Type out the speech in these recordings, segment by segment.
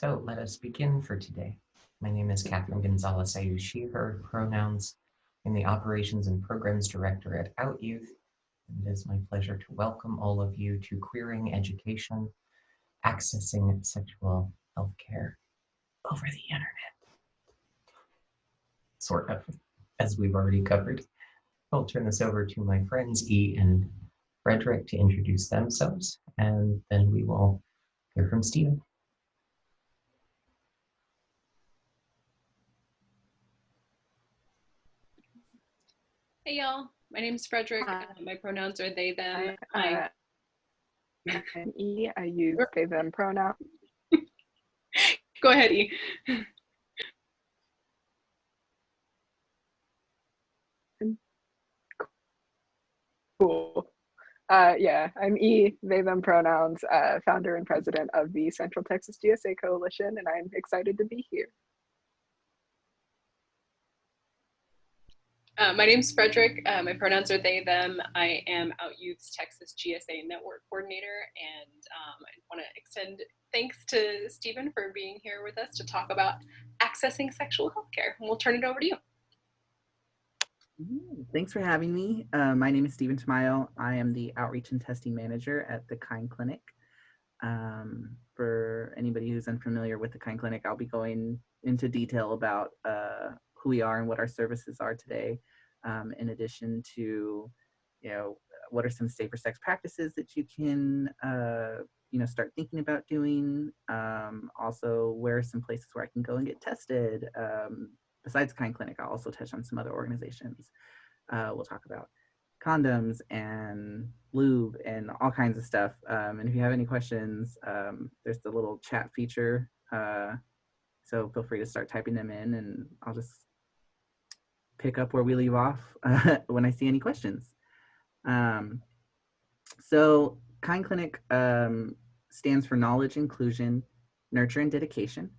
So let us begin for today. My name is Catherine Gonzalez. I use she, her pronouns. I'm the Operations and Programs Director at Out Youth. And it is my pleasure to welcome all of you to Queering Education, Accessing Sexual Health Care over the Internet. Sort of, as we've already covered. I'll turn this over to my friends E and Frederick to introduce themselves, and then we will hear from Stephen. Hey y'all, my name's Frederick. My pronouns are they, them. I'm E. I use they, them pronoun. Go ahead, E. Cool. Yeah, I'm E, they, them pronouns, founder and president of the Central Texas GSA Coalition, and I'm excited to be here. My name's Frederick. My pronouns are they, them. I am Out Youth's Texas GSA Network Coordinator, and I want to extend thanks to Stephen for being here with us to talk about accessing sexual health care. And we'll turn it over to you. Thanks for having me. My name is Stephen Tamayo. I am the Outreach and Testing Manager at the Kind Clinic. For anybody who's unfamiliar with the Kind Clinic, I'll be going into detail about who we are and what our services are today, in addition to, what are some safer sex practices that you can, start thinking about doing. Also, where are some places where I can go and get tested. Besides Kind Clinic, I'll also touch on some other organizations. We'll talk about condoms and Lube and all kinds of stuff. And if you have any questions, there's the little chat feature. So feel free to start typing them in, and I'll just pick up where we leave off when I see any questions. So Kind Clinic stands for Knowledge, Inclusion, Nurture, and Dedication.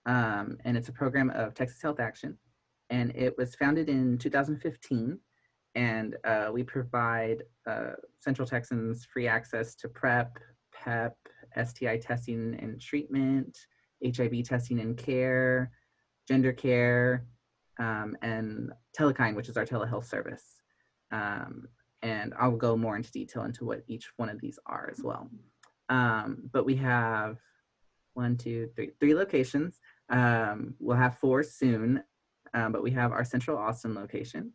And it's a program of Texas Health Action. And it was founded in 2015. And we provide Central Texans free access to PrEP, PEP, STI testing and treatment, HIV testing and care, gender care, and Telekind, which is our telehealth service. And I'll go more into detail into what each one of these are as well. But we have three locations. We'll have 4 soon, but we have our Central Austin location,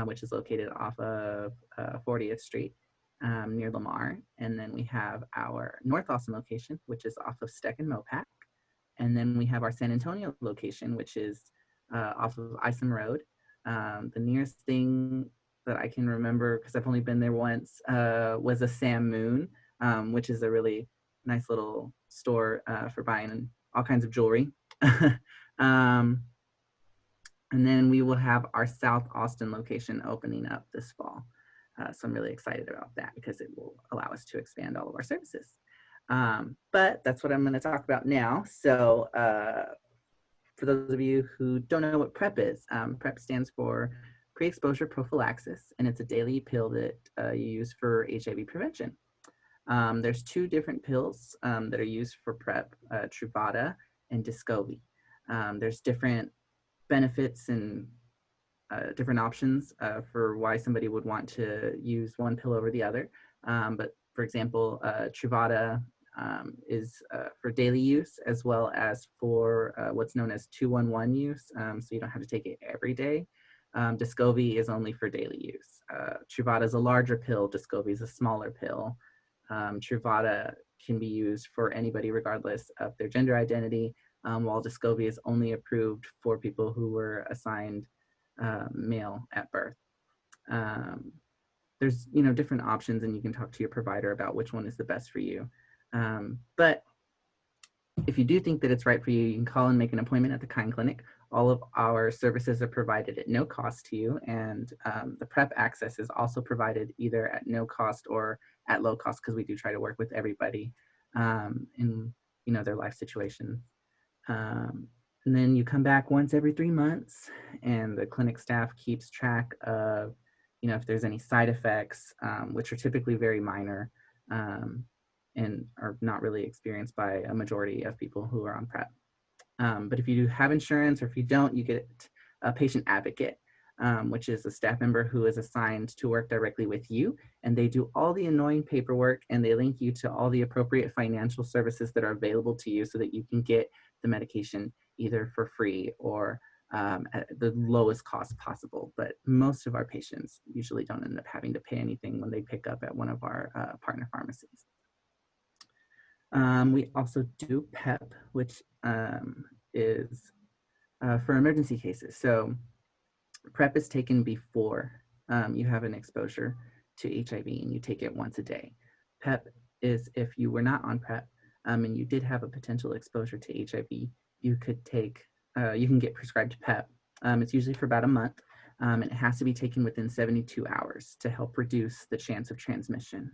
which is located off of 40th Street near Lamar. And then we have our North Austin location, which is off of Steck and Mopac. And then we have our San Antonio location, which is off of Isom Road. The nearest thing that I can remember, because I've only been there once, was a Sam Moon, which is a really nice little store for buying all kinds of jewelry. And then we will have our South Austin location opening up this fall. So I'm really excited about that because it will allow us to expand all of our services. But that's what I'm going to talk about now. So for those of you who don't know what PrEP is, PrEP stands for Pre-Exposure Prophylaxis, and it's a daily pill that you use for HIV prevention. There's 2 different pills that are used for PrEP, Truvada and Descovy. There's different benefits and different options for why somebody would want to use one pill over the other. But for example, Truvada is for daily use, as well as for what's known as 2-1-1 use, so you don't have to take it every day. Descovy is only for daily use. Truvada is a larger pill, Descovy is a smaller pill. Truvada can be used for anybody regardless of their gender identity, while Descovy is only approved for people who were assigned male at birth. There's different options, and you can talk to your provider about which one is the best for you. But if you do think that it's right for you, you can call and make an appointment at the Kind Clinic. All of our services are provided at no cost to you, and the PrEP access is also provided either at no cost or at low cost, because we do try to work with everybody in their life situation. And then you come back once every 3 months, and the clinic staff keeps track of if there's any side effects, which are typically very minor. and are not really experienced by a majority of people who are on PrEP. But if you have insurance, or if you don't, you get a patient advocate, which is a staff member who is assigned to work directly with you, and they do all the annoying paperwork, and they link you to all the appropriate financial services that are available to you so that you can get the medication either for free or at the lowest cost possible. But most of our patients usually don't end up having to pay anything when they pick up at one of our partner pharmacies. We also do PEP, which is for emergency cases. So PrEP is taken before you have an exposure to HIV, and you take it once a day. PEP is if you were not on PrEP and you did have a potential exposure to HIV, you could take, you can get prescribed PEP. It's usually for about a month, and it has to be taken within 72 hours to help reduce the chance of transmission.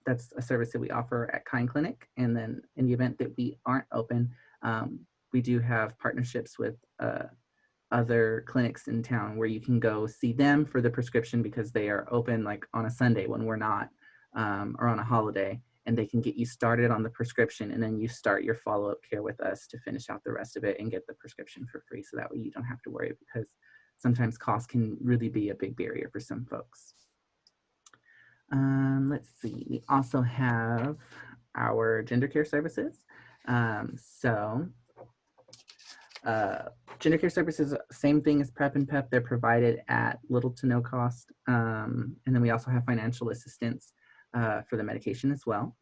That's a service that we offer at Kind Clinic. And then in the event that we aren't open, we do have partnerships with other clinics in town where you can go see them for the prescription because they are open like on a Sunday when we're not, or on a holiday, and they can get you started on the prescription, and then you start your follow-up care with us to finish out the rest of it and get the prescription for free. So that way you don't have to worry, because sometimes cost can really be a big barrier for some folks. Let's see, we also have our gender care services. Gender care services, same thing as PrEP and PEP. They're provided at little to no cost. And then we also have financial assistance for the medication as well.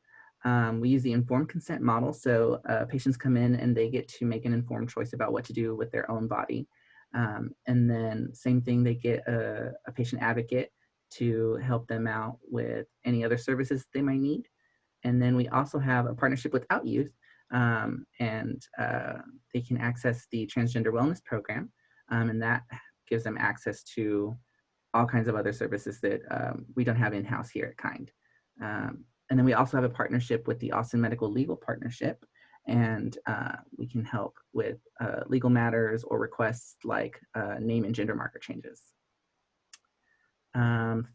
We use the informed consent model. So patients come in and they get to make an informed choice about what to do with their own body. And then same thing, they get a patient advocate to help them out with any other services they might need. And then we also have a partnership with Out Youth, and they can access the Transgender Wellness Program, and that gives them access to all kinds of other services that we don't have in-house here at Kind. And then we also have a partnership with the Austin Medical Legal Partnership, and we can help with legal matters or requests like name and gender marker changes.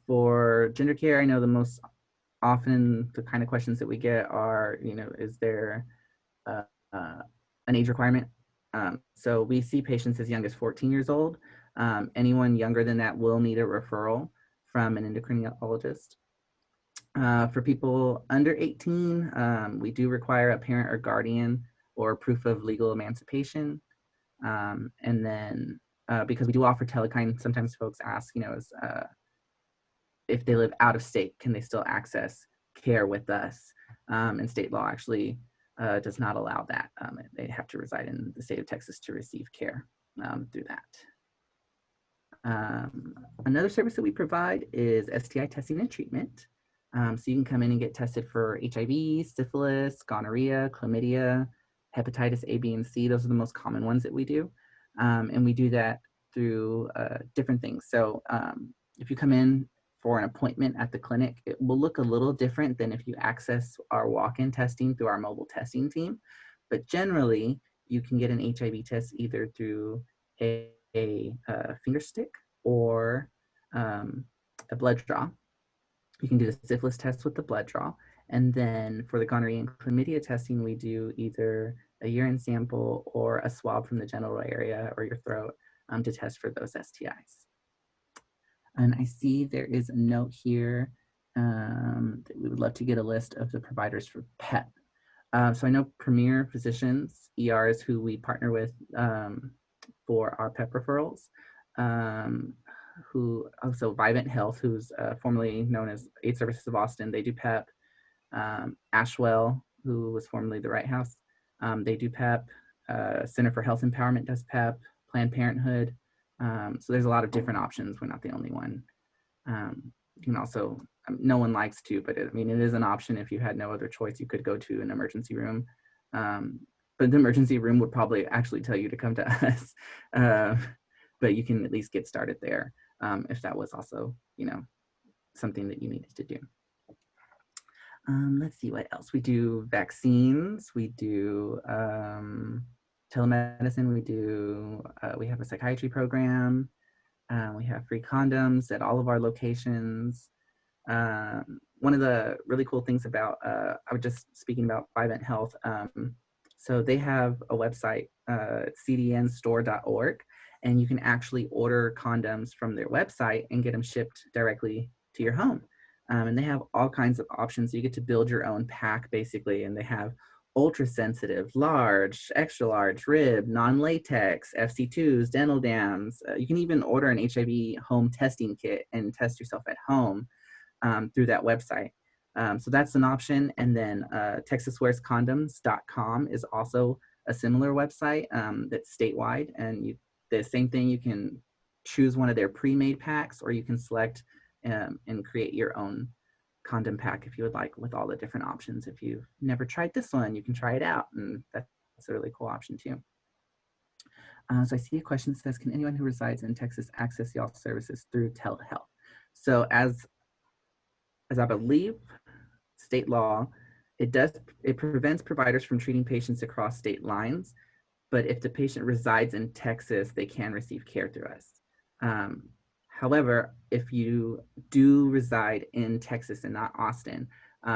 For gender care, I know the most often the kind of questions that we get are, is there an age requirement? So we see patients as young as 14 years old. Anyone younger than that will need a referral from an endocrinologist. For people under 18, we do require a parent or guardian or proof of legal emancipation. And then because we do offer Telekine, sometimes folks ask, if they live out of state, can they still access care with us? And state law actually does not allow that. They have to reside in the state of Texas to receive care through that. Another service that we provide is STI testing and treatment. So you can come in and get tested for HIV, syphilis, gonorrhea, chlamydia, hepatitis A, B, and C. Those are the most common ones that we do. And we do that through different things. So if you come in for an appointment at the clinic, it will look a little different than if you access our walk-in testing through our mobile testing team. But generally, you can get an HIV test either through a finger stick or a blood draw. You can do the syphilis test with the blood draw. And then for the gonorrhea and chlamydia testing, we do either a urine sample or a swab from the genital area or your throat to test for those STIs. And I see there is a note here that we would love to get a list of the providers for PEP. So I know Premier Physicians, ER is who we partner with for our PEP referrals. Who also Vivint Health, who's formerly known as AIDS Services of Austin, they do PEP. Ashwell, who was formerly the Wright House, they do PEP. Center for Health Empowerment does PEP. Planned Parenthood. So there's a lot of different options. We're not the only one. You can also, no one likes to, but it is an option. If you had no other choice, you could go to an emergency room. But the emergency room would probably actually tell you to come to us. But you can at least get started there if that was also, something that you needed to do. Let's see what else. We do vaccines. We do telemedicine. We have a psychiatry program. We have free condoms at all of our locations. One of the really cool things about, I was just speaking about Vivint Health. So they have a website, cdnstore.org, and you can actually order condoms from their website and get them shipped directly to your home. And they have all kinds of options. You get to build your own pack, basically, and they have ultra sensitive, large, extra large, rib, non-latex, FC2s, dental dams. You can even order an HIV home testing kit and test yourself at home through that website. So that's an option. And then TexasWearsCondoms.com is also a similar website that's statewide. And the same thing, you can choose one of their pre-made packs, or you can select and create your own condom pack if you would like, with all the different options. If you've never tried this one, you can try it out, and that's a really cool option too. So I see a question that says, can anyone who resides in Texas access y'all services through telehealth? So as I believe state law, it prevents providers from treating patients across state lines, but if the patient resides in Texas, they can receive care through us. However, if you do reside in Texas and not Austin,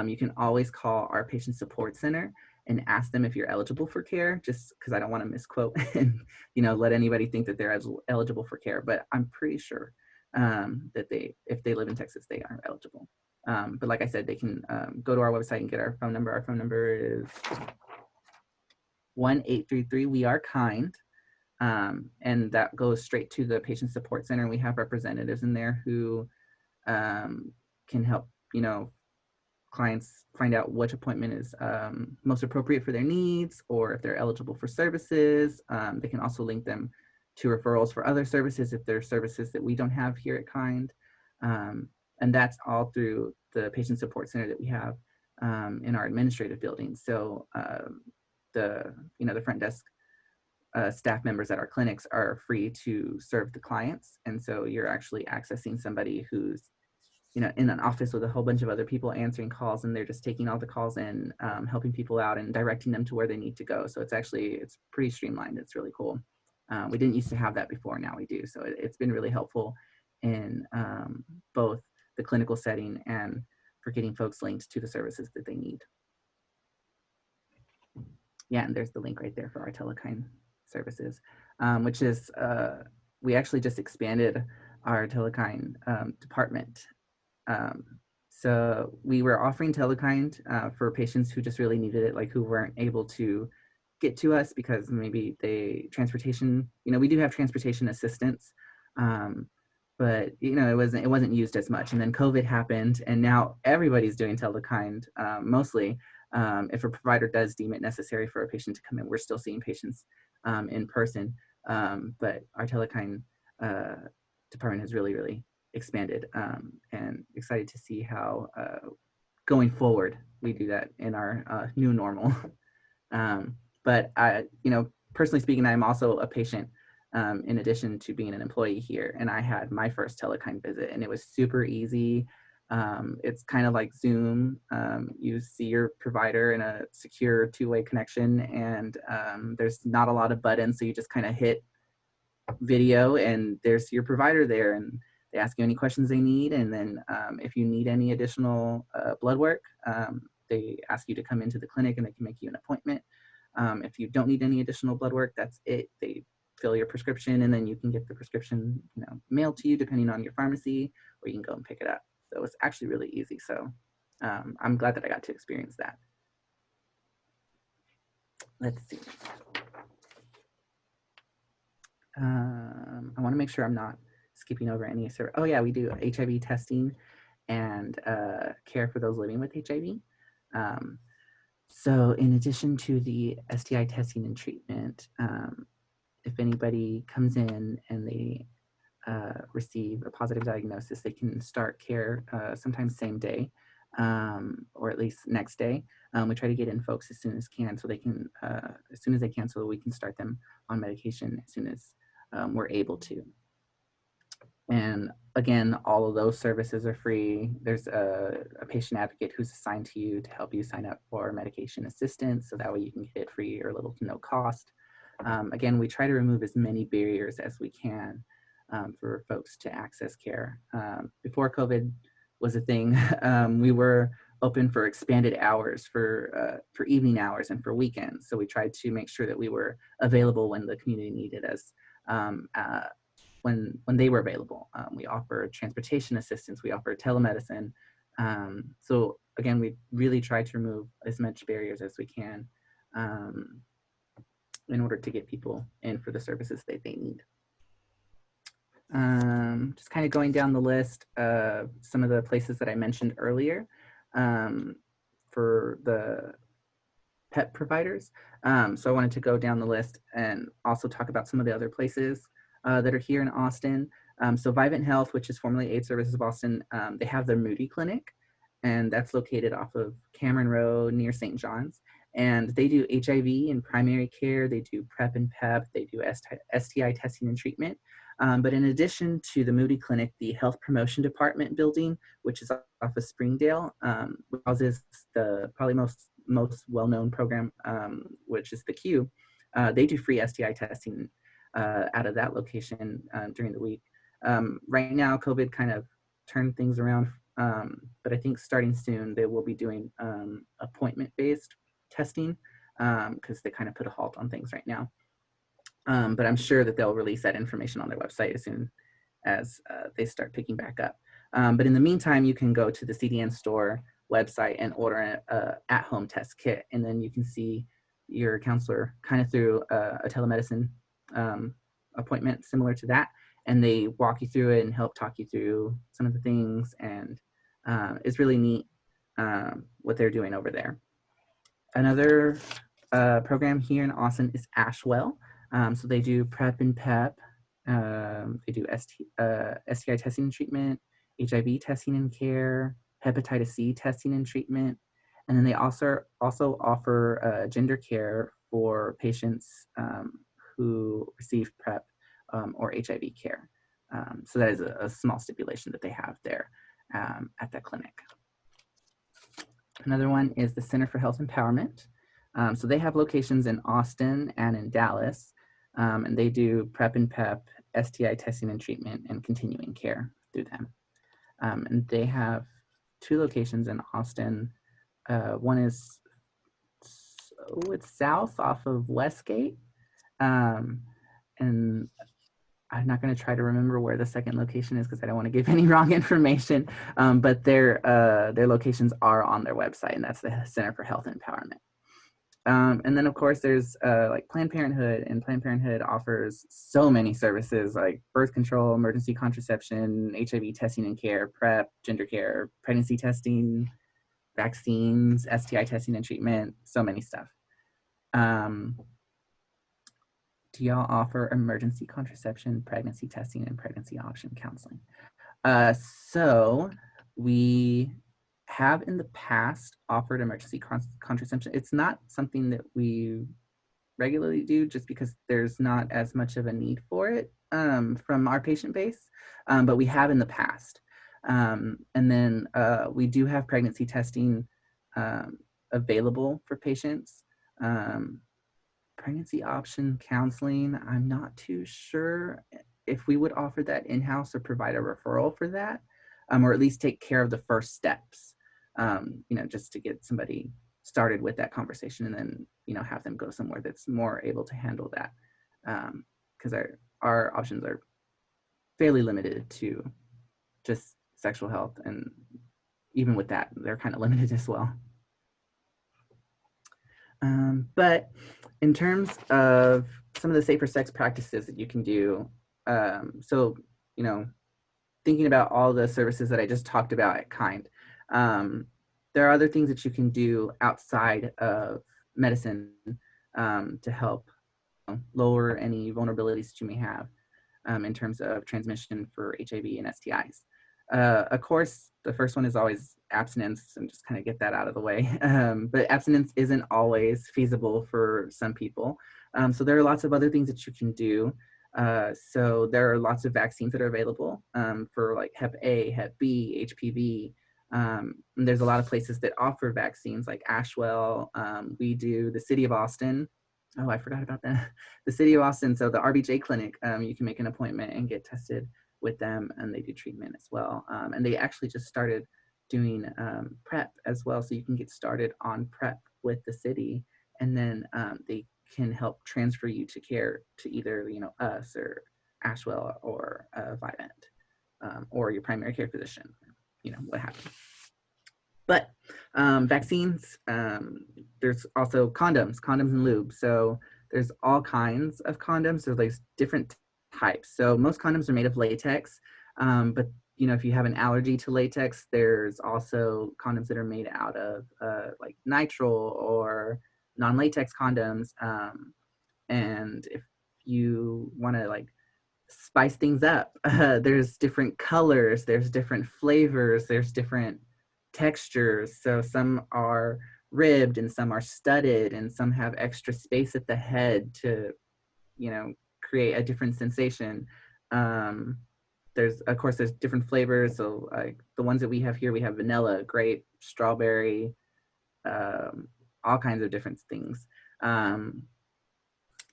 you can always call our patient support center and ask them if you're eligible for care, just because I don't want to misquote and let anybody think that they're eligible for care. But I'm pretty sure that if they live in Texas, they are eligible. But like I said, they can go to our website and get our phone number. Our phone number is 1-833-WE-ARE-KIND. And that goes straight to the patient support center. We have representatives in there who can help, clients find out which appointment is most appropriate for their needs, or if they're eligible for services. They can also link them to referrals for other services if there are services that we don't have here at KIND. And that's all through the patient support center that we have in our administrative building. So the front desk staff members at our clinics are free to serve the clients. And so you're actually accessing somebody who's, in an office with a whole bunch of other people answering calls, and they're just taking all the calls in, helping people out and directing them to where they need to go. So it's pretty streamlined. It's really cool. We didn't used to have that before, now we do. So it's been really helpful in both the clinical setting and for getting folks linked to the services that they need. Yeah, and there's the link right there for our Telecine services, which is, we actually just expanded our Telecine department. So we were offering Telekind for patients who just really needed it, like who weren't able to get to us because maybe transportation, we do have transportation assistance, but it wasn't used as much. And then COVID happened, and now everybody's doing Telekind mostly. If a provider does deem it necessary for a patient to come in, we're still seeing patients in person, but our Telekind department has really, really expanded, and excited to see how going forward we do that in our new normal. But personally speaking, I'm also a patient in addition to being an employee here, and I had my first Telekind visit, and it was super easy. It's kind of like Zoom. You see your provider in a secure two-way connection, and there's not a lot of buttons, so you just kind of hit video and there's your provider there, and they ask you any questions they need. And then if you need any additional blood work, they ask you to come into the clinic and they can make you an appointment. If you don't need any additional blood work, that's it. They fill your prescription, and then you can get the prescription mailed to you depending on your pharmacy, or you can go and pick it up. So it's actually really easy. So I'm glad that I got to experience that. Let's see. I want to make sure I'm not skipping over any. Oh yeah, we do HIV testing and care for those living with HIV. So in addition to the STI testing and treatment, if anybody comes in and they receive a positive diagnosis, they can start care sometimes same day, or at least next day. We try to get in folks as soon as can, so they can as soon as they can, so we can start them on medication as soon as we're able to. And again, all of those services are free. There's a patient advocate who's assigned to you to help you sign up for medication assistance, so that way you can get it free or little to no cost. Again, we try to remove as many barriers as we can for folks to access care. Before COVID, was a thing. We were open for expanded hours for evening hours and for weekends. So we tried to make sure that we were available when the community needed us, when they were available. We offer transportation assistance, we offer telemedicine. So again, we really try to remove as much barriers as we can in order to get people in for the services that they need. Just kind of going down the list of some of the places that I mentioned earlier for the PEP providers. So I wanted to go down the list and also talk about some of the other places that are here in Austin. So Vivint Health, which is formerly AIDS Services of Austin, they have their Moody Clinic, and that's located off of Cameron Road near St. John's. And they do HIV and primary care, they do PrEP and PEP, they do STI testing and treatment. But in addition to the Moody Clinic, the Health Promotion Department building, which is off of Springdale, houses the probably most well-known program, which is the Q. They do free STI testing out of that location during the week. Right now, COVID kind of turned things around, but I think starting soon, they will be doing appointment-based testing because they kind of put a halt on things right now. But I'm sure that they'll release that information on their website as soon as they start picking back up. But in the meantime, you can go to the CDN store website and order an at-home test kit, and then you can see your counselor kind of through a telemedicine appointment similar to that, and they walk you through it and help talk you through some of the things, and it's really neat what they're doing over there. Another program here in Austin is Ashwell. So they do PrEP and PEP, they do STI testing and treatment, HIV testing and care, hepatitis C testing and treatment, and then they also offer gender care for patients who receive PrEP or HIV care. So that is a small stipulation that they have there at that clinic. Another one is the Center for Health Empowerment. So they have locations in Austin and in Dallas, and they do PrEP and PEP, STI testing and treatment, and continuing care through them. And they have 2 locations in Austin. One is it's south off of Westgate, and I'm not going to try to remember where the second location is because I don't want to give any wrong information. But their locations are on their website, and that's the Center for Health Empowerment. And then, of course, there's like Planned Parenthood, and Planned Parenthood offers so many services like birth control, emergency contraception, HIV testing and care, PrEP, gender care, pregnancy testing, vaccines, STI testing and treatment, so many stuff. Do y'all offer emergency contraception, pregnancy testing, and pregnancy option counseling? So we have in the past offered emergency contraception. It's not something that we regularly do just because there's not as much of a need for it from our patient base, but we have in the past. And then we do have pregnancy testing available for patients. Pregnancy option counseling, I'm not too sure if we would offer that in-house or provide a referral for that, or at least take care of the first steps, just to get somebody started with that conversation, and then, have them go somewhere that's more able to handle that. Because our options are fairly limited to just sexual health, and even with that, they're kind of limited as well. But in terms of some of the safer sex practices that you can do, so, thinking about all the services that I just talked about at Kind, there are other things that you can do outside of medicine to help lower any vulnerabilities that you may have in terms of transmission for HIV and STIs. Of course, the first one is always abstinence, and just kind of get that out of the way. But abstinence isn't always feasible for some people. So there are lots of other things that you can do. So there are lots of vaccines that are available for like Hep A, Hep B, HPV. And there's a lot of places that offer vaccines like Ashwell. We do the City of Austin. Oh, I forgot about that. The City of Austin. So the RBJ clinic, you can make an appointment and get tested with them, and they do treatment as well. And they actually just started doing PrEP as well, so you can get started on PrEP with the city, and then they can help transfer you to care to either, you know, us or Ashwell or Vivant, or your primary care physician, you know, what have you. But vaccines, there's also condoms and lube. So there's all kinds of condoms. There's like different types. So most condoms are made of latex, but you know, if you have an allergy to latex, there's also condoms that are made out of like nitrile or non-latex condoms. And if you want to like spice things up, there's different colors, there's different flavors, there's different textures. So some are ribbed and some are studded and some have extra space at the head to, you know, create a different sensation. There's, of course, there's different flavors. So like the ones that we have here, we have vanilla, grape, strawberry, all kinds of different things.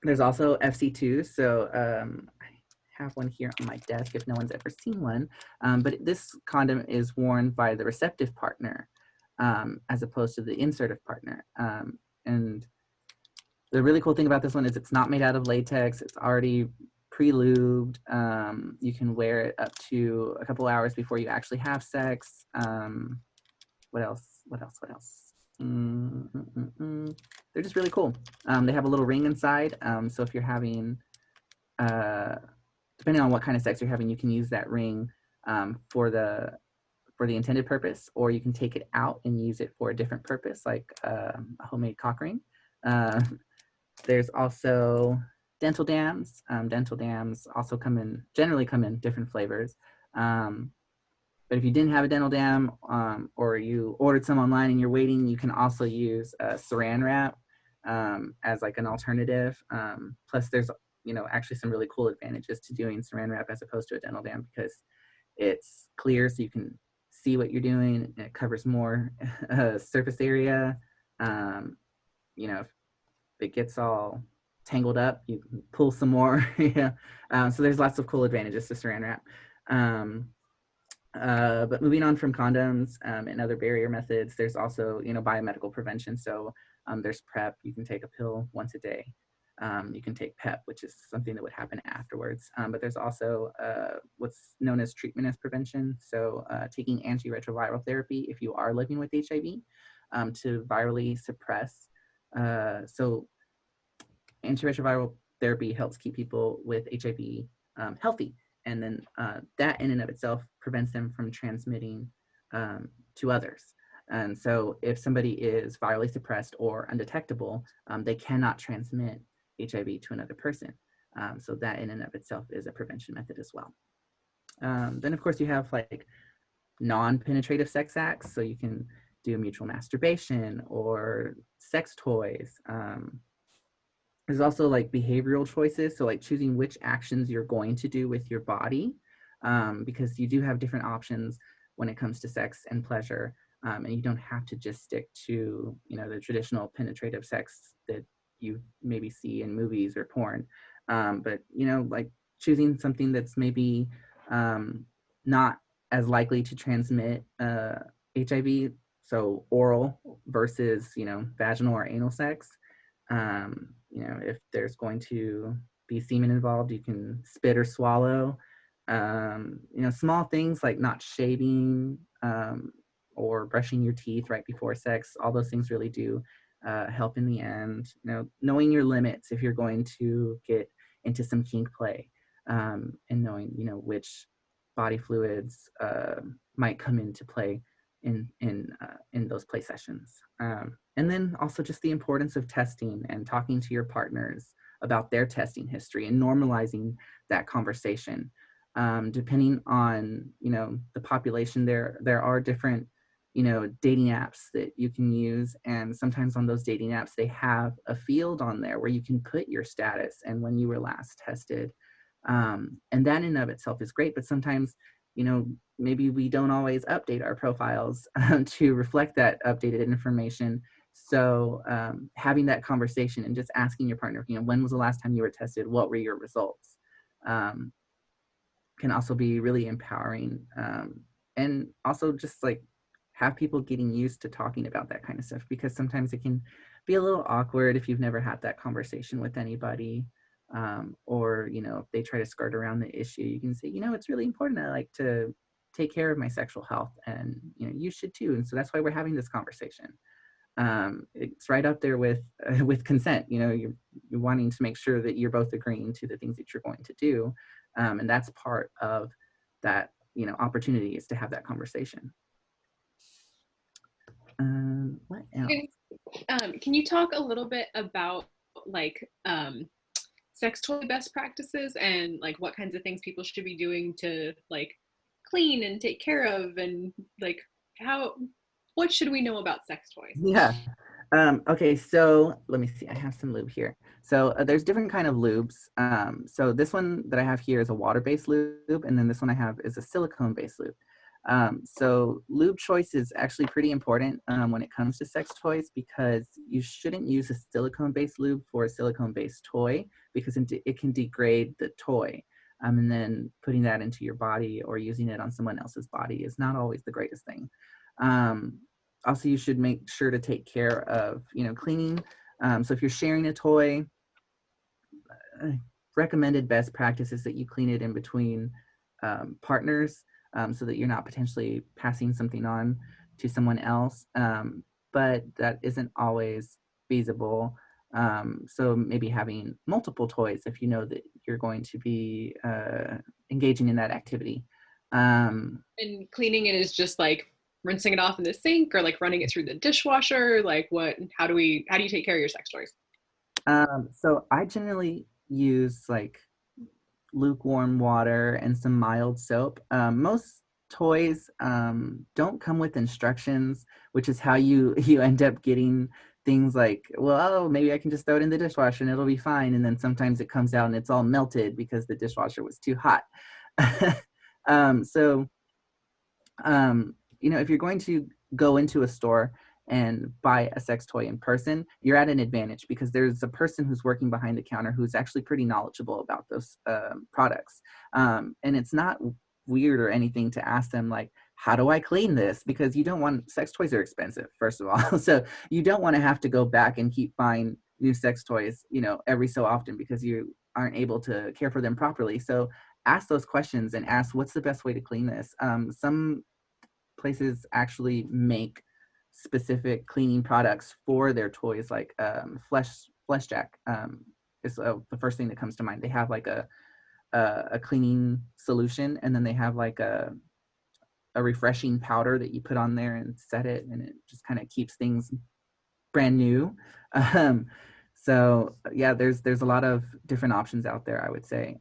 There's also FC2. So I have one here on my desk if no one's ever seen one. But this condom is worn by the receptive partner as opposed to the insertive partner. And the really cool thing about this one is it's not made out of latex. It's already pre-lubed. You can wear it up to a couple hours before you actually have sex. What else? They're just really cool. They have a little ring inside. So if you're having, depending on what kind of sex you're having, you can use that ring for the intended purpose, or you can take it out and use it for a different purpose, like a homemade cock ring. There's also dental dams. Dental dams also generally come in different flavors. But if you didn't have a dental dam, or you ordered some online and you're waiting, you can also use saran wrap as like an alternative. Plus there's, you know, actually some really cool advantages to doing saran wrap as opposed to a dental dam, because it's clear so you can see what you're doing, and it covers more surface area. You know, if it gets all tangled up, you can pull some more. Yeah. So there's lots of cool advantages to saran wrap. But moving on from condoms and other barrier methods, there's also, you know, biomedical prevention. So there's PrEP. You can take a pill once a day. You can take PEP, which is something that would happen afterwards. But there's also what's known as treatment as prevention. So taking antiretroviral therapy if you are living with HIV to virally suppress. So antiretroviral therapy helps keep people with HIV healthy. And then that in and of itself prevents them from transmitting to others. And so if somebody is virally suppressed or undetectable, they cannot transmit HIV to another person. So that in and of itself is a prevention method as well. Then of course you have like non-penetrative sex acts. So you can do mutual masturbation or sex toys. There's also like behavioral choices. So like choosing which actions you're going to do with your body, because you do have different options when it comes to sex and pleasure. And you don't have to just stick to, you know, the traditional penetrative sex that you maybe see in movies or porn. But, you know, like choosing something that's maybe not as likely to transmit HIV. So oral versus, you know, vaginal or anal sex. You know, if there's going to be semen involved, you can spit or swallow. You know, small things like not shaving or brushing your teeth right before sex, all those things really do help in the end. You know, knowing your limits if you're going to get into some kink play, and knowing, you know, which body fluids might come into play in those play sessions. And then also just the importance of testing and talking to your partners about their testing history and normalizing that conversation. Depending on, you know, the population, there are different, you know, dating apps that you can use. And sometimes on those dating apps, they have a field on there where you can put your status and when you were last tested. And that in and of itself is great, but sometimes, you know, maybe we don't always update our profiles to reflect that updated information. So having that conversation and just asking your partner, you know, when was the last time you were tested? What were your results? can also be really empowering, and also just like have people getting used to talking about that kind of stuff, because sometimes it can be a little awkward if you've never had that conversation with anybody, or if they try to skirt around the issue. You can say, it's really important. I like to take care of my sexual health, and you should too. And so that's why we're having this conversation. It's right up there with with consent. You're wanting to make sure that you're both agreeing to the things that you're going to do, and that's part of that opportunity, is to have that conversation. What else? Can you talk a little bit about like sex toy best practices, and like what kinds of things people should be doing to like clean and take care of, and like what should we know about sex toys? Yeah. Okay, so let me see. I have some lube here. So there's different kind of lubes. So this one that I have here is a water-based lube, and then this one I have is a silicone-based lube. So lube choice is actually pretty important when it comes to sex toys, because you shouldn't use a silicone-based lube for a silicone-based toy, because it can degrade the toy. And then putting that into your body or using it on someone else's body is not always the greatest thing. Also, you should make sure to take care of, cleaning. So if you're sharing a toy, recommended best practice is that you clean it in between partners, so that you're not potentially passing something on to someone else. But that isn't always feasible. So maybe having multiple toys if you know that you're going to be engaging in that activity. And cleaning it is just like rinsing it off in the sink, or like running it through the dishwasher. Like how do you take care of your sex toys? So I generally use like lukewarm water and some mild soap. Most toys don't come with instructions, which is how you end up getting things like, well, maybe I can just throw it in the dishwasher and it'll be fine. And then sometimes it comes out and it's all melted because the dishwasher was too hot. If you're going to go into a store and buy a sex toy in person, you're at an advantage, because there's a person who's working behind the counter who's actually pretty knowledgeable about those products. And it's not weird or anything to ask them, like, how do I clean this? Because you don't want, sex toys are expensive, first of all. So you don't want to have to go back and keep buying new sex toys, every so often, because you aren't able to care for them properly. So ask those questions and ask, what's the best way to clean this? Some places actually make specific cleaning products for their toys, like Flesh Jack is the first thing that comes to mind. They have like a cleaning solution, and then they have like a refreshing powder that you put on there and set it, and it just kind of keeps things brand new. So yeah, there's a lot of different options out there, I would say,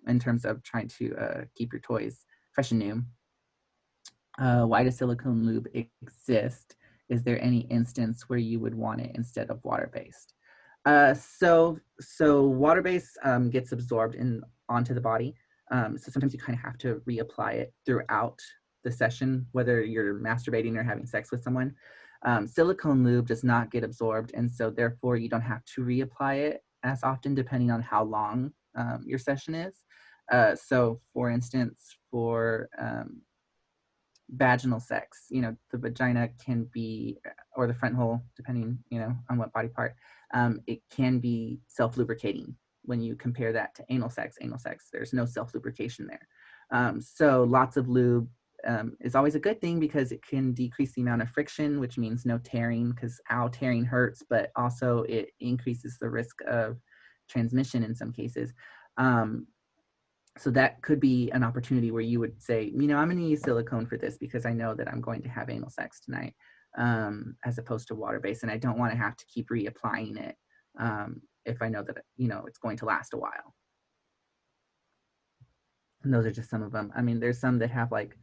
in terms of trying to keep your toys fresh and new. Why does silicone lube exist? Is there any instance where you would want it instead of water-based? So water-based gets absorbed onto the body. So sometimes you kind of have to reapply it throughout the session, whether you're masturbating or having sex with someone. Silicone lube does not get absorbed, and so therefore you don't have to reapply it as often, depending on how long your session is. So for instance, for vaginal sex, the vagina can be, or the front hole, depending, on what body part, it can be self-lubricating. When you compare that to anal sex, there's no self-lubrication there. So lots of lube is always a good thing, because it can decrease the amount of friction, which means no tearing, because tearing hurts, but also it increases the risk of transmission in some cases. So that could be an opportunity where you would say, I'm going to use silicone for this because I know that I'm going to have anal sex tonight, as opposed to water-based. And I don't want to have to keep reapplying it if I know that, it's going to last a while. And those are just some of them. I mean, there's some that have like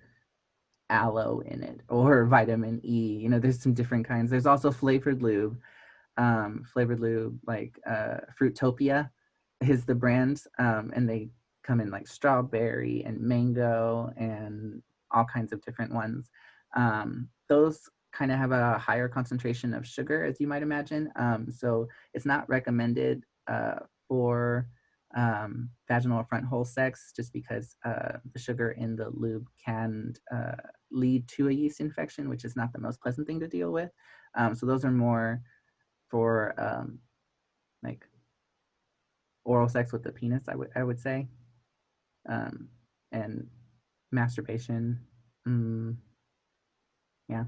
aloe in it, or vitamin E. There's some different kinds. There's also flavored lube. Like Fruitopia is the brand, and they come in like strawberry and mango and all kinds of different ones. Those kind of have a higher concentration of sugar, as you might imagine. So it's not recommended for vaginal or front hole sex, just because the sugar in the lube can lead to a yeast infection, which is not the most pleasant thing to deal with. So those are more for like oral sex with the penis, I would say, and masturbation. Yeah.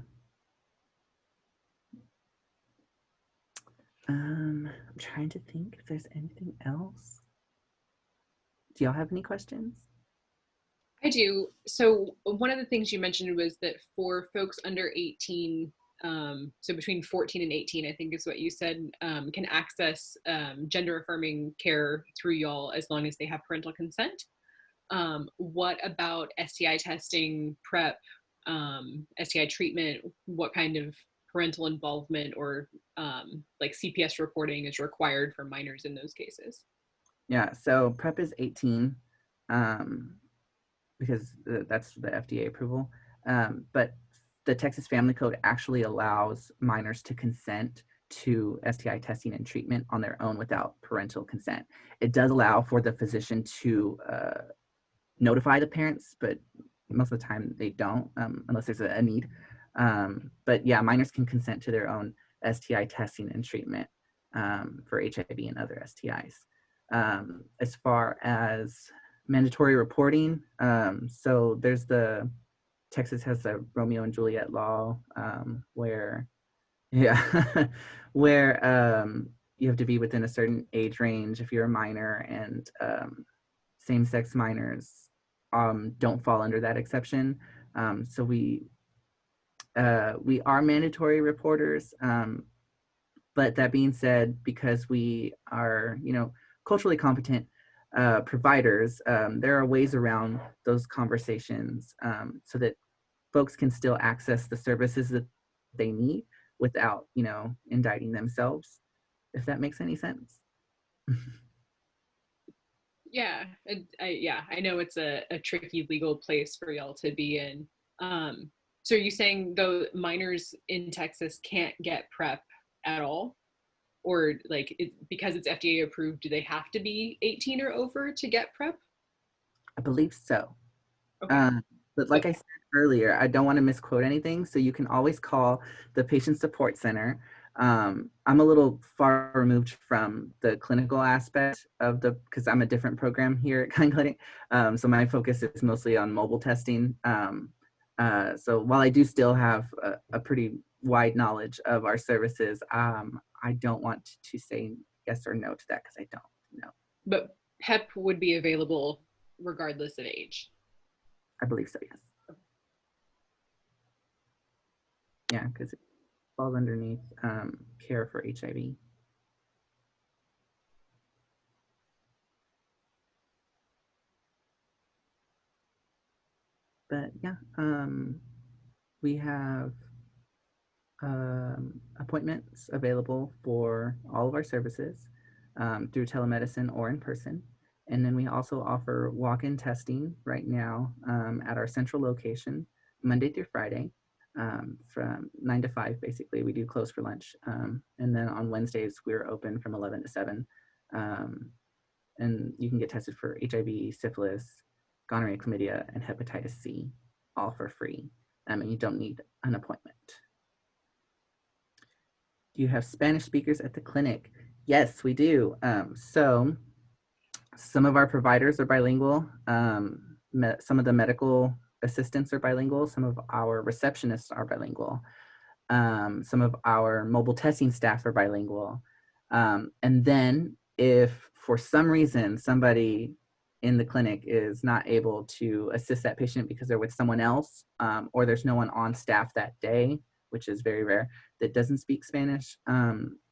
I'm trying to think if there's anything else. Do y'all have any questions? I do. So one of the things you mentioned was that for folks under 18, so between 14 and 18, I think is what you said, can access gender affirming care through y'all as long as they have parental consent. What about STI testing, PrEP, STI treatment? What kind of parental involvement or like CPS reporting is required for minors in those cases? Yeah, so PrEP is 18 because that's the FDA approval. But the Texas Family Code actually allows minors to consent to STI testing and treatment on their own without parental consent. It does allow for the physician to notify the parents, but most of the time they don't, unless there's a need. But yeah, minors can consent to their own STI testing and treatment for HIV and other STIs. As far as mandatory reporting, so there's Texas has a Romeo and Juliet law where, yeah, where you have to be within a certain age range if you're a minor, and same-sex minors don't fall under that exception. So we are mandatory reporters, but that being said, because we are, culturally competent providers, there are ways around those conversations so that folks can still access the services that they need without, indicting themselves, if that makes any sense. Yeah, I know it's a tricky legal place for y'all to be in. So are you saying though minors in Texas can't get PrEP at all? Or like because it's FDA approved, do they have to be 18 or over to get PrEP? I believe so. Okay. But like I said earlier, I don't want to misquote anything, so you can always call the Patient Support Center. I'm a little far removed from the clinical aspect of because I'm a different program here at Kind Clinic. So my focus is mostly on mobile testing. So while I do still have a pretty wide knowledge of our services, I don't want to say yes or no to that because I don't know. But PEP would be available regardless of age. I believe so, yes. Yeah, because it falls underneath care for HIV. But yeah, we have appointments available for all of our services through telemedicine or in person. And then we also offer walk-in testing right now at our central location, Monday through Friday, from 9 to 5, basically. We do close for lunch. And then on Wednesdays, we're open from 11 to 7. And you can get tested for HIV, syphilis, gonorrhea, chlamydia, and hepatitis C, all for free. And you don't need an appointment. Do you have Spanish speakers at the clinic? Yes, we do. So some of our providers are bilingual. Some of the medical assistants are bilingual. Some of our receptionists are bilingual. Some of our mobile testing staff are bilingual. And then if for some reason somebody in the clinic is not able to assist that patient because they're with someone else, or there's no one on staff that day, which is very rare, that doesn't speak Spanish,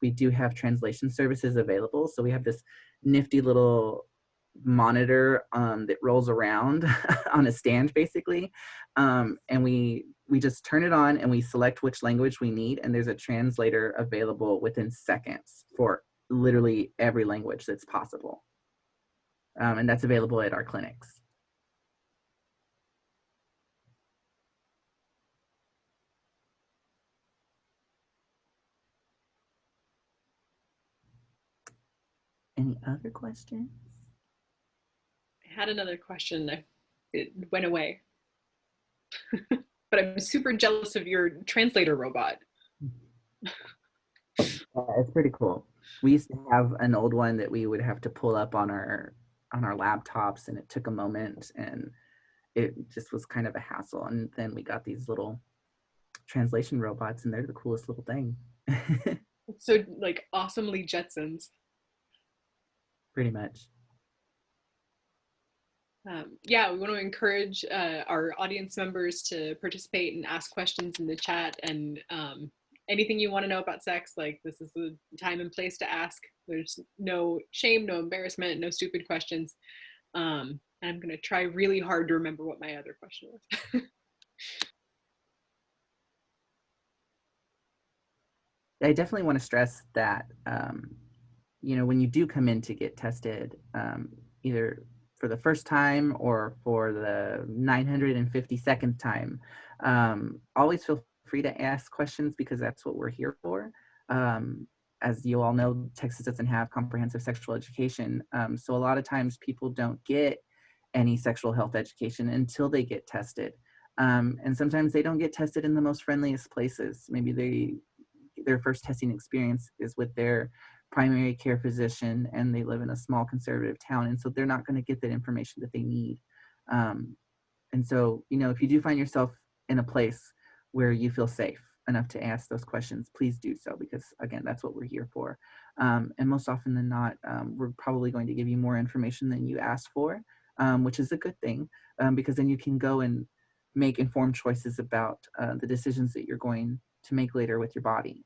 we do have translation services available. So we have this nifty little monitor that rolls around on a stand, basically. And we just turn it on and we select which language we need. And there's a translator available within seconds for literally every language that's possible. And that's available at our clinics. Any other questions? had another question. It went away. But I'm super jealous of your translator robot. It's pretty cool. We used to have an old one that we would have to pull up on our laptops, and it took a moment, and it just was kind of a hassle. And then we got these little translation robots, and they're the coolest little thing. So like awesomely Jetsons. Pretty much. Yeah, we want to encourage our audience members to participate and ask questions in the chat, and anything you want to know about sex, like this is the time and place to ask. There's no shame, no embarrassment, no stupid questions. And I'm going to try really hard to remember what my other question was. I definitely want to stress that, you know, when you do come in to get tested, either for the first time or for the 952nd time, always feel free to ask questions, because that's what we're here for. As you all know, Texas doesn't have comprehensive sexual education. So a lot of times people don't get any sexual health education until they get tested. And sometimes they don't get tested in the most friendliest places. Maybe their first testing experience is with their primary care physician, and they live in a small conservative town, and so they're not going to get that information that they need. And so, you know, if you do find yourself in a place where you feel safe enough to ask those questions, please do so, because again, that's what we're here for. And most often than not, we're probably going to give you more information than you asked for, which is a good thing, because then you can go and make informed choices about the decisions that you're going to make later with your body.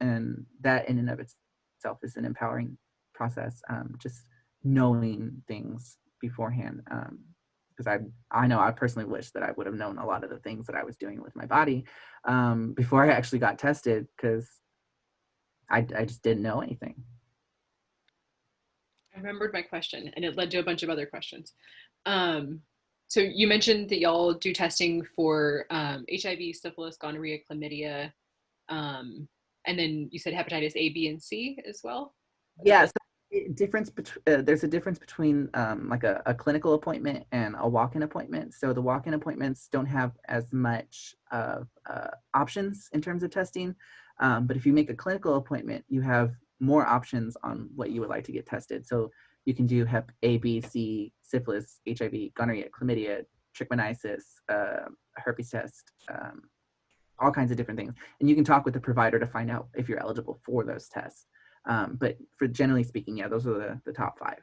And that in and of itself is an empowering process, just knowing things beforehand. Because I know I personally wish that I would have known a lot of the things that I was doing with my body before I actually got tested, because I just didn't know anything. I remembered my question, and it led to a bunch of other questions. So you mentioned that y'all do testing for HIV, syphilis, gonorrhea, chlamydia, and then you said hepatitis A, B, and C as well? Yeah, so there's a difference between like a clinical appointment and a walk-in appointment. So the walk-in appointments don't have as much of options in terms of testing. But if you make a clinical appointment, you have more options on what you would like to get tested. So you can do Hep A, B, C, syphilis, HIV, gonorrhea, chlamydia, trichomoniasis, herpes test, all kinds of different things. And you can talk with the provider to find out if you're eligible for those tests. But for generally speaking, yeah, those are the top 5.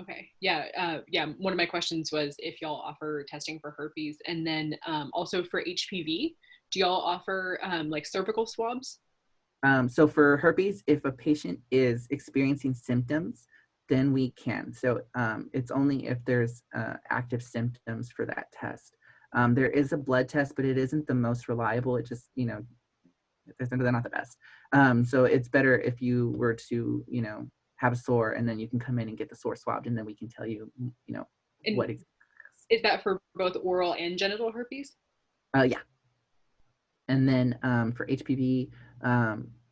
Okay. Yeah. One of my questions was if y'all offer testing for herpes, and then also for HPV, do y'all offer like cervical swabs? So for herpes, if a patient is experiencing symptoms, then we can. So it's only if there's active symptoms for that test. There is a blood test, but it isn't the most reliable. It just, you know, they're not the best. So it's better if you were to, you know, have a sore, and then you can come in and get the sore swabbed, and then we can tell you, you know, and what exactly is that for both oral and genital herpes? Yeah. And then for HPV,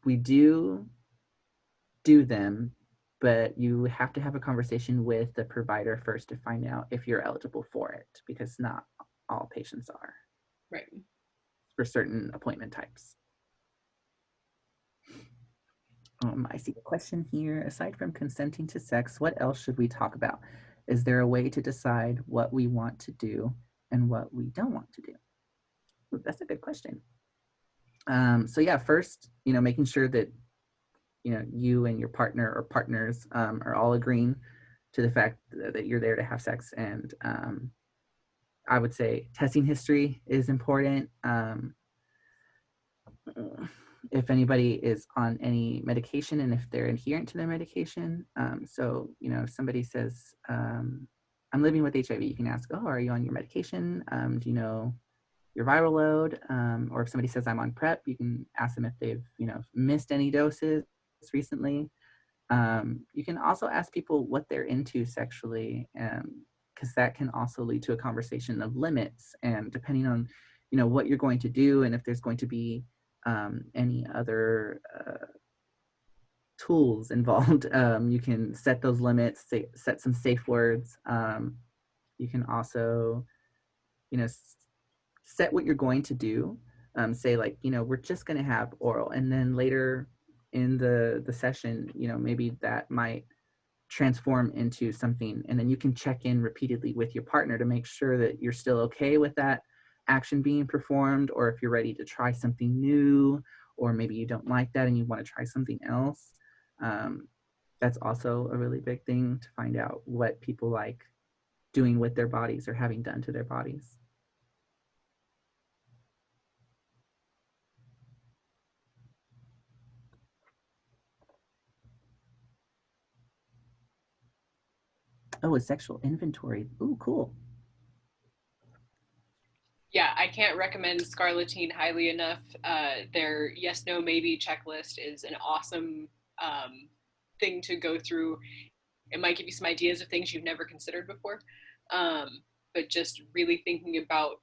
we do them, but you have to have a conversation with the provider first to find out if you're eligible for it, because not all patients are. Right. For certain appointment types. I see a question here. Aside from consenting to sex, what else should we talk about? Is there a way to decide what we want to do and what we don't want to do? Ooh, that's a good question. So yeah, first, you know, making sure that, you know, you and your partner or partners are all agreeing to the fact that you're there to have sex. And I would say testing history is important. If anybody is on any medication and if they're adherent to their medication. So, you know, if somebody says, I'm living with HIV, you can ask, oh, are you on your medication? Do you know your viral load? Or if somebody says I'm on PrEP, you can ask them if they've, you know, missed any doses recently. You can also ask people what they're into sexually, because that can also lead to a conversation of limits. And depending on, you know, what you're going to do, and if there's going to be any other tools involved. You can set those limits, set some safe words. You can also, set what you're going to do. Say like, we're just going to have oral, and then later in the session, maybe that might transform into something, and then you can check in repeatedly with your partner to make sure that you're still okay with that action being performed, or if you're ready to try something new, or maybe you don't like that and you want to try something else. That's also a really big thing, to find out what people like doing with their bodies or having done to their bodies. Oh, a sexual inventory. Ooh, cool. Yeah, I can't recommend Scarleteen highly enough. Their yes, no, maybe checklist is an awesome thing to go through. It might give you some ideas of things you've never considered before, but just really thinking about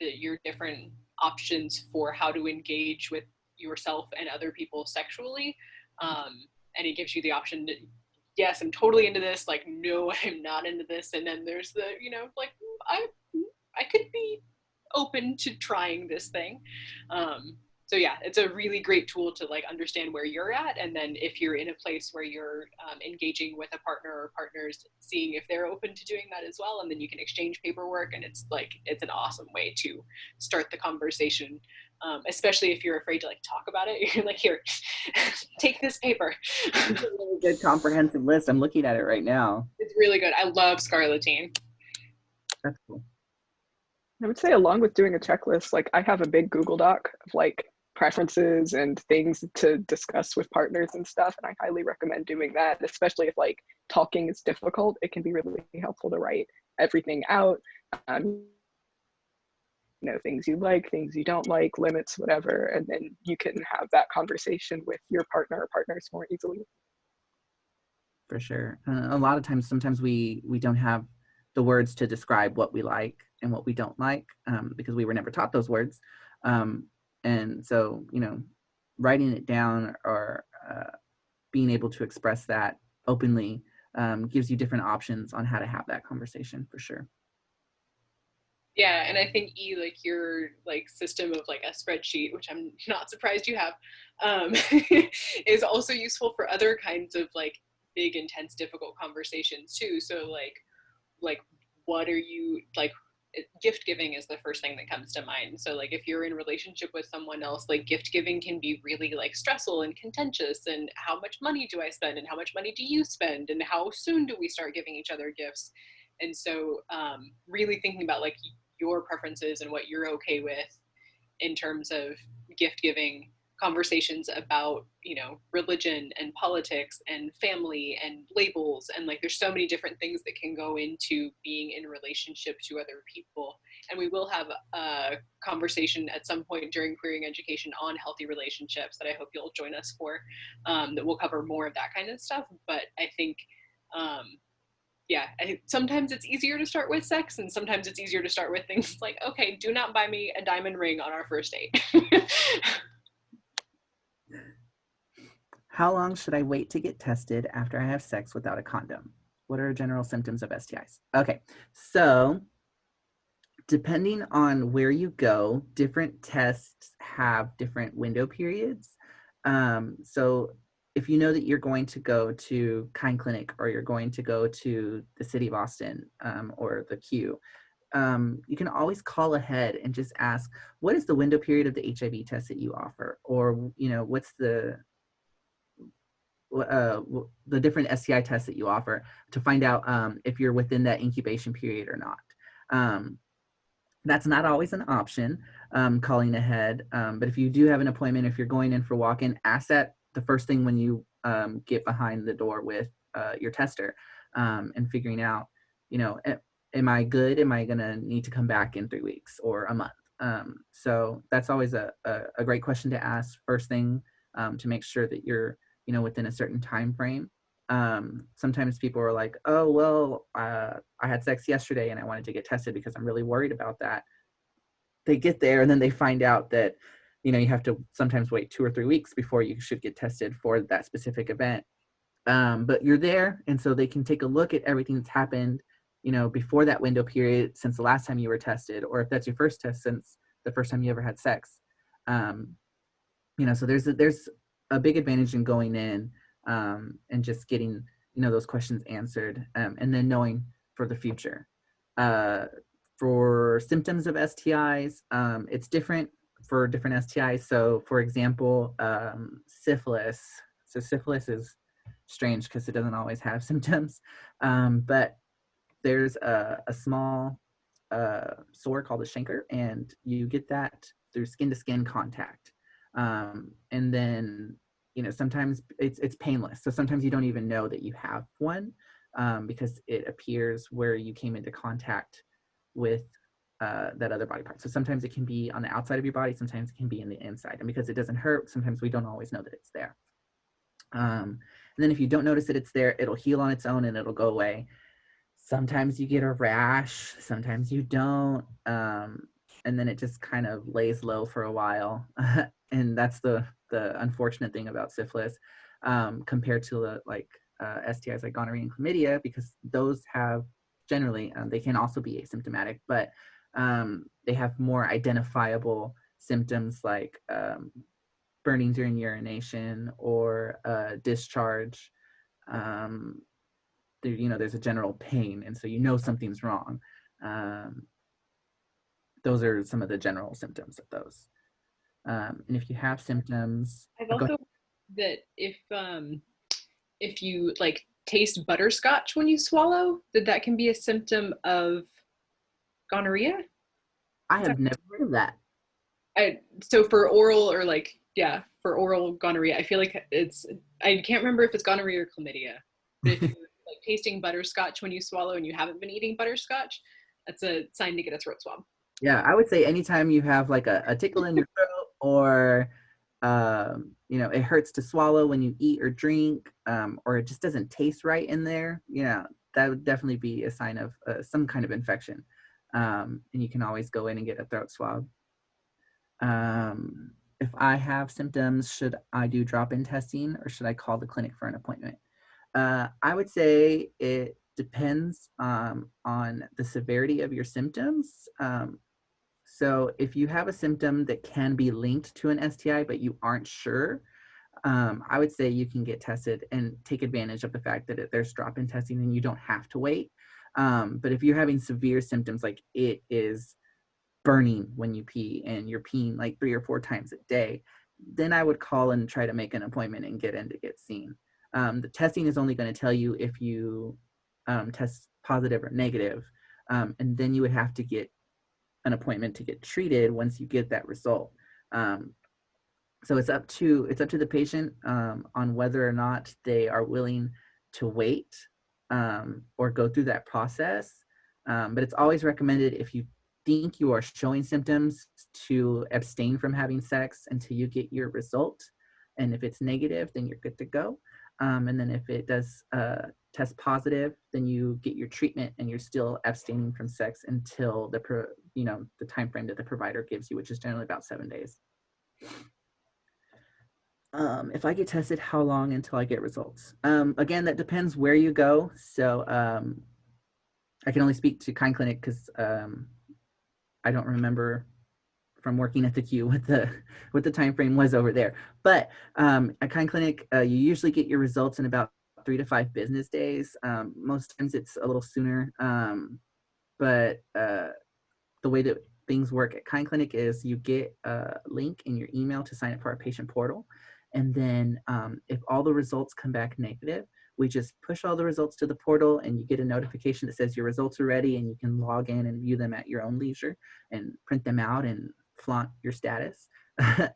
your different options for how to engage with yourself and other people sexually. And it gives you the option to, yes, I'm totally into this, like, no, I'm not into this. And then there's the, like, I could be open to trying this thing. So yeah, it's a really great tool to like understand where you're at, and then if you're in a place where you're engaging with a partner or partners, seeing if they're open to doing that as well, and then you can exchange paperwork, and it's an awesome way to start the conversation, especially if you're afraid to like talk about it. You're like, here, take this paper. It's a really good comprehensive list. I'm looking at it right now. It's really good. I love Scarleteen. That's cool. I would say, along with doing a checklist, like I have a big Google Doc of like preferences and things to discuss with partners and stuff, and I highly recommend doing that, especially if like talking is difficult. It can be really helpful to write everything out, things you like, things you don't like, limits, whatever, and then you can have that conversation with your partner or partners more easily. For sure. A lot of times, sometimes we don't have the words to describe what we like and what we don't like, because we were never taught those words. And so, writing it down or being able to express that openly gives you different options on how to have that conversation, for sure. Yeah, and I think like your like system of like a spreadsheet, which I'm not surprised you have, is also useful for other kinds of like big, intense, difficult conversations too. So like what are you like? Gift giving is the first thing that comes to mind. So like if you're in a relationship with someone else, like gift giving can be really like stressful and contentious, and how much money do I spend, and how much money do you spend, and how soon do we start giving each other gifts? And so really thinking about like your preferences and what you're okay with in terms of gift giving, conversations about religion and politics and family and labels, and like there's so many different things that can go into being in relationship to other people. And we will have a conversation at some point during queering education on healthy relationships that I hope you'll join us for, that will cover more of that kind of stuff. But I think sometimes it's easier to start with sex, and sometimes it's easier to start with things like, okay, do not buy me a diamond ring on our first date. How long should I wait to get tested after I have sex without a condom? What are general symptoms of STIs? Okay, so depending on where you go, different tests have different window periods. So if you know that you're going to go to Kind Clinic, or you're going to go to the City of Austin, or the Q, you can always call ahead and just ask, what is the window period of the HIV test that you offer? Or, what's the different STI tests that you offer, to find out if you're within that incubation period or not. That's not always an option, calling ahead. But if you do have an appointment, if you're going in for walk-in, ask that the first thing when you get behind the door with your tester, and figuring out, am I good? Am I going to need to come back in 3 weeks or a month? So that's always a great question to ask first thing, to make sure that you're within a certain time frame. Sometimes people are like, oh, well, I had sex yesterday and I wanted to get tested because I'm really worried about that. They get there and then they find out that you have to sometimes wait 2 or 3 weeks before you should get tested for that specific event. But you're there, and so they can take a look at everything that's happened, before that window period since the last time you were tested, or if that's your first test since the first time you ever had sex. So there's a big advantage in going in and just getting, those questions answered, and then knowing for the future. For symptoms of STIs, it's different for different STIs. So for example, syphilis. So syphilis is strange because it doesn't always have symptoms, but there's a small sore called a chancre, and you get that through skin-to-skin contact. And then, sometimes it's painless. So sometimes you don't even know that you have one because it appears where you came into contact with that other body part. So sometimes it can be on the outside of your body, sometimes it can be in the inside. And because it doesn't hurt, sometimes we don't always know that it's there. And then if you don't notice that it's there, it'll heal on its own and it'll go away. Sometimes you get a rash, sometimes you don't. And then it just kind of lays low for a while. And that's the unfortunate thing about syphilis compared to STIs like gonorrhea and chlamydia, because those have generally, they can also be asymptomatic, but they have more identifiable symptoms like burning during urination or discharge. There's a general pain, and so something's wrong. Those are some of the general symptoms of those. And if you have symptoms, I've also that if you taste butterscotch when you swallow, that can be a symptom of gonorrhea. I have never heard of that. So for oral or for oral gonorrhea, I feel like I can't remember if it's gonorrhea or chlamydia, but if you're tasting butterscotch when you swallow and you haven't been eating butterscotch, that's a sign to get a throat swab. Yeah, I would say anytime you have a tickle in your throat, or it hurts to swallow when you eat or drink, or it just doesn't taste right in there, that would definitely be a sign of some kind of infection. And you can always go in and get a throat swab. If I have symptoms, should I do drop-in testing or should I call the clinic for an appointment? I would say it depends on the severity of your symptoms. So if you have a symptom that can be linked to an STI, but you aren't sure, I would say you can get tested and take advantage of the fact that there's drop-in testing and you don't have to wait. But if you're having severe symptoms, like it is burning when you pee and you're peeing 3 or 4 times a day, then I would call and try to make an appointment and get in to get seen. The testing is only going to tell you if you test positive or negative, and then you would have to get an appointment to get treated once you get that result. So it's up to the patient on whether or not they are willing to wait or go through that process. But it's always recommended, if you think you are showing symptoms, to abstain from having sex until you get your result. And if it's negative, then you're good to go. And then if it does test positive, then you get your treatment and you're still abstaining from sex until the time frame that the provider gives you, which is generally about 7 days. If I get tested, how long until I get results? Again, that depends where you go. So I can only speak to Kind Clinic because I don't remember from working at the queue what the time frame was over there. But at Kind Clinic, you usually get your results in about 3 to 5 business days. Most times it's a little sooner. But the way that things work at Kind Clinic is you get a link in your email to sign up for our patient portal. And then if all the results come back negative, we just push all the results to the portal and you get a notification that says your results are ready, and you can log in and view them at your own leisure and print them out and flaunt your status.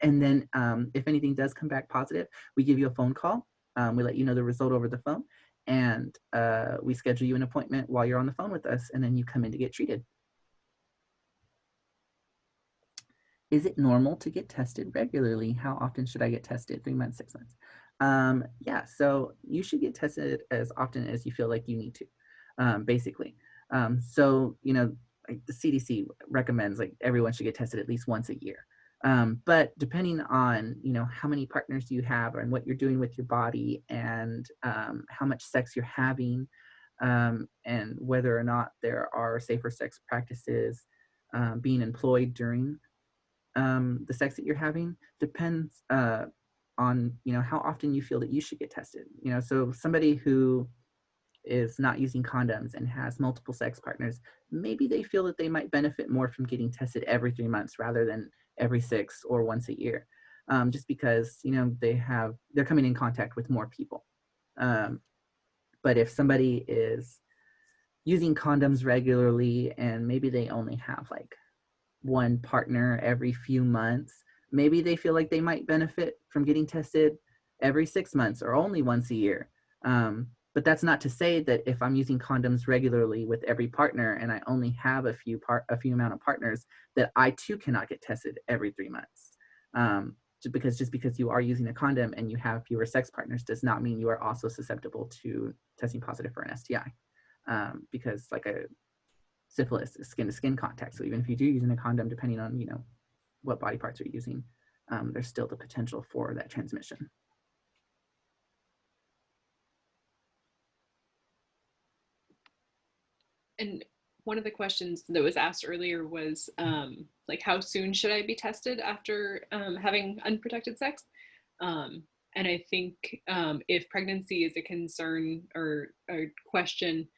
And then if anything does come back positive, we give you a phone call. We let you know the result over the phone, and we schedule you an appointment while you're on the phone with us, and then you come in to get treated. Is it normal to get tested regularly? How often should I get tested? 3 months, 6 months? Yeah, so you should get tested as often as you feel like you need to, basically. So, like the CDC recommends everyone should get tested at least once a year. But depending on, how many partners you have and what you're doing with your body and how much sex you're having, and whether or not there are safer sex practices being employed during the sex that you're having, depends on, how often you feel that you should get tested. So somebody who is not using condoms and has multiple sex partners, maybe they feel that they might benefit more from getting tested every 3 months rather than every 6 or once a year, just because they're coming in contact with more people. But if somebody is using condoms regularly and maybe they only have like one partner every few months, maybe they feel like they might benefit from getting tested every 6 months or only once a year. But that's not to say that if I'm using condoms regularly with every partner and I only have a few amount of partners, that I too cannot get tested every 3 months. Just because you are using a condom and you have fewer sex partners does not mean you are also susceptible to testing positive for an STI. Because like a syphilis is skin-to-skin contact. So even if you do using a condom, depending on what body parts you're using, there's still the potential for that transmission. And one of the questions that was asked earlier was like, how soon should I be tested after having unprotected sex? And I think if pregnancy is a concern or a question,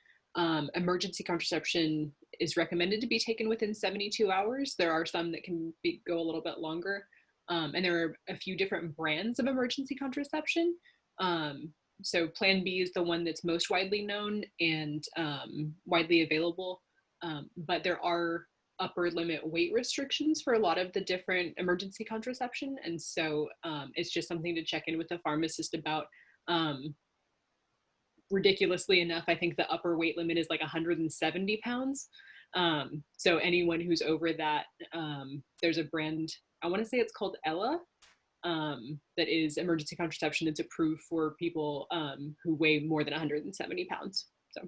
emergency contraception is recommended to be taken within 72 hours. There are some that can go a little bit longer. And there are a few different brands of emergency contraception. So Plan B is the one that's most widely known and widely available. But there are upper limit weight restrictions for a lot of the different emergency contraception. And so it's just something to check in with the pharmacist about. Ridiculously enough, I think the upper weight limit is like 170 pounds. So anyone who's over that, there's a brand, I want to say it's called Ella, that is emergency contraception that's approved for people who weigh more than 170 pounds. So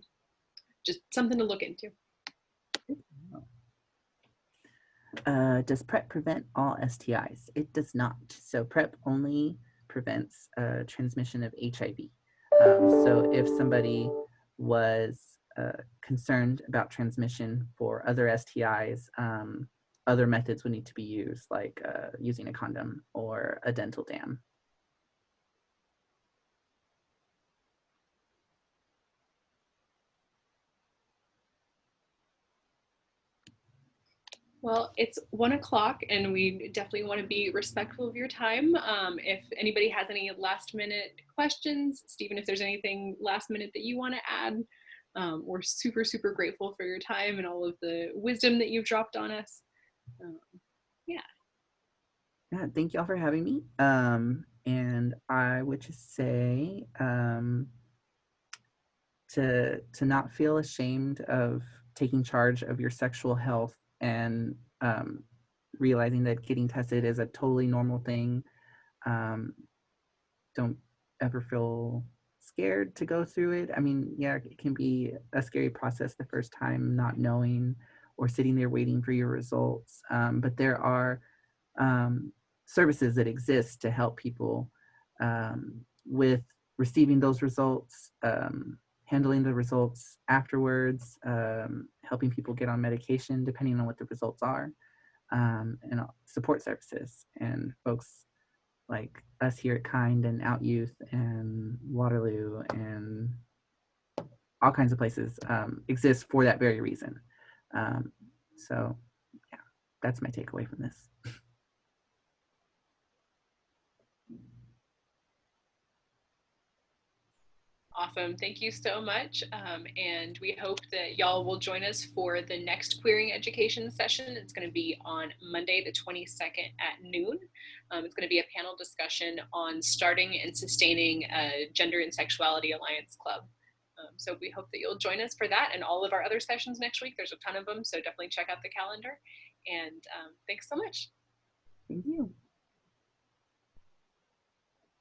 just something to look into. Does PrEP prevent all STIs? It does not. So PrEP only prevents transmission of HIV. So if somebody was concerned about transmission for other STIs, other methods would need to be used, like using a condom or a dental dam. Well, it's 1 o'clock and we definitely want to be respectful of your time. If anybody has any last minute questions, Stephen, if there's anything last minute that you want to add, we're super, super grateful for your time and all of the wisdom that you've dropped on us. Yeah, thank you all for having me. And I would just say to not feel ashamed of taking charge of your sexual health and realizing that getting tested is a totally normal thing. Don't ever feel scared to go through it. I mean, yeah, it can be a scary process the first time, not knowing or sitting there waiting for your results. But there are services that exist to help people with receiving those results, handling the results afterwards, helping people get on medication depending on what the results are, and support services. And folks like us here at Kind and Out Youth and Waterloo and all kinds of places exist for that very reason. So yeah, that's my takeaway from this. Awesome. Thank you so much. And we hope that y'all will join us for the next queering education session. It's going to be on Monday, the 22nd at noon. It's going to be a panel discussion on starting and sustaining a Gender and Sexuality Alliance Club. So we hope that you'll join us for that and all of our other sessions next week. There's a ton of them, so definitely check out the calendar. And thanks so much. Thank you.